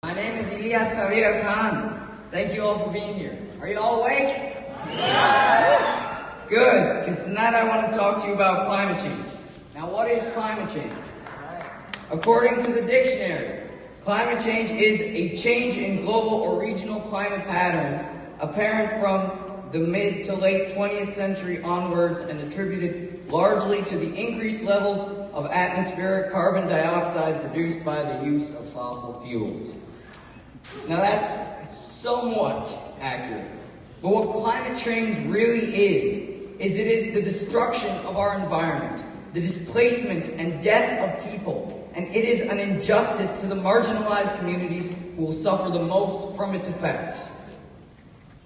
My name is Elias Khan. Thank you all for being here. Are you all awake? Yeah. Good, because tonight I want to talk to you about climate change. Now, what is climate change? According to the dictionary, climate change is a change in global or regional climate patterns apparent from the mid to late 20th century onwards and attributed largely to the increased levels of atmospheric carbon dioxide produced by the use of fossil fuels. Now that's somewhat accurate, but what climate change really is it is the destruction of our environment, the displacement and death of people, and it is an injustice to the marginalized communities who will suffer the most from its effects.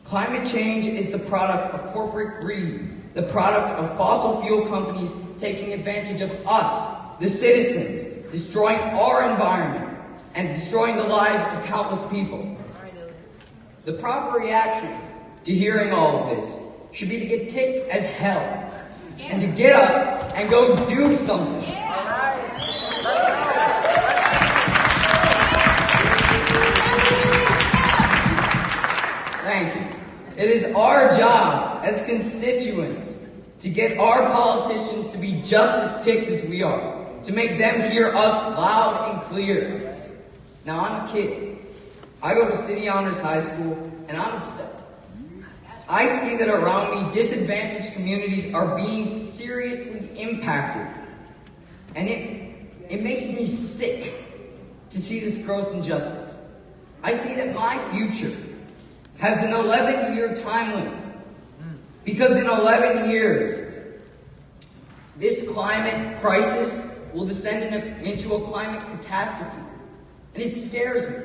Climate change is the product of corporate greed, the product of fossil fuel companies taking advantage of us, the citizens, destroying our environment, and destroying the lives of countless people. The proper reaction to hearing all of this should be to get ticked as hell and to get up and go do something. Thank you. It is our job as constituents to get our politicians to be just as ticked as we are, to make them hear us loud and clear. Now, I'm a kid. I go to City Honors High School, and I'm upset. I see that around me, disadvantaged communities are being seriously impacted. And it makes me sick to see this gross injustice. I see that my future has an 11-year time limit. Because in 11 years, this climate crisis will descend into a climate catastrophe. And it scares me.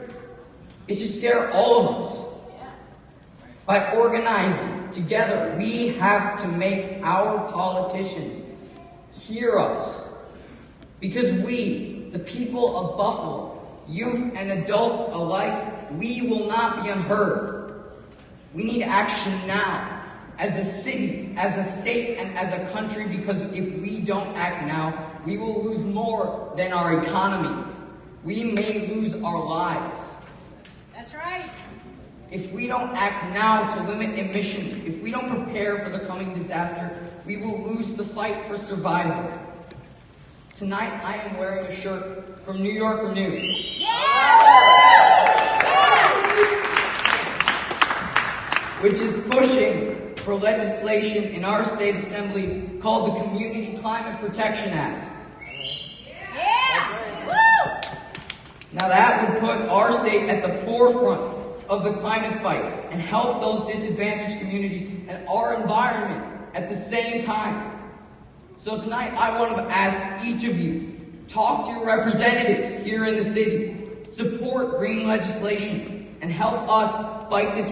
It should scare all of us. By organizing together, we have to make our politicians hear us. Because we, the people of Buffalo, youth and adults alike, we will not be unheard. We need action now, as a city, as a state, and as a country, because if we don't act now, we will lose more than our economy. We may lose our lives. That's right. If we don't act now to limit emissions, if we don't prepare for the coming disaster, we will lose the fight for survival. Tonight, I am wearing a shirt from New Yorker News. Which is pushing for legislation in our state assembly called the Community Climate Protection Act. Now that would put our state at the forefront of the climate fight and help those disadvantaged communities and our environment at the same time. So tonight I want to ask each of you, talk to your representatives here in the city, support green legislation, and help us fight this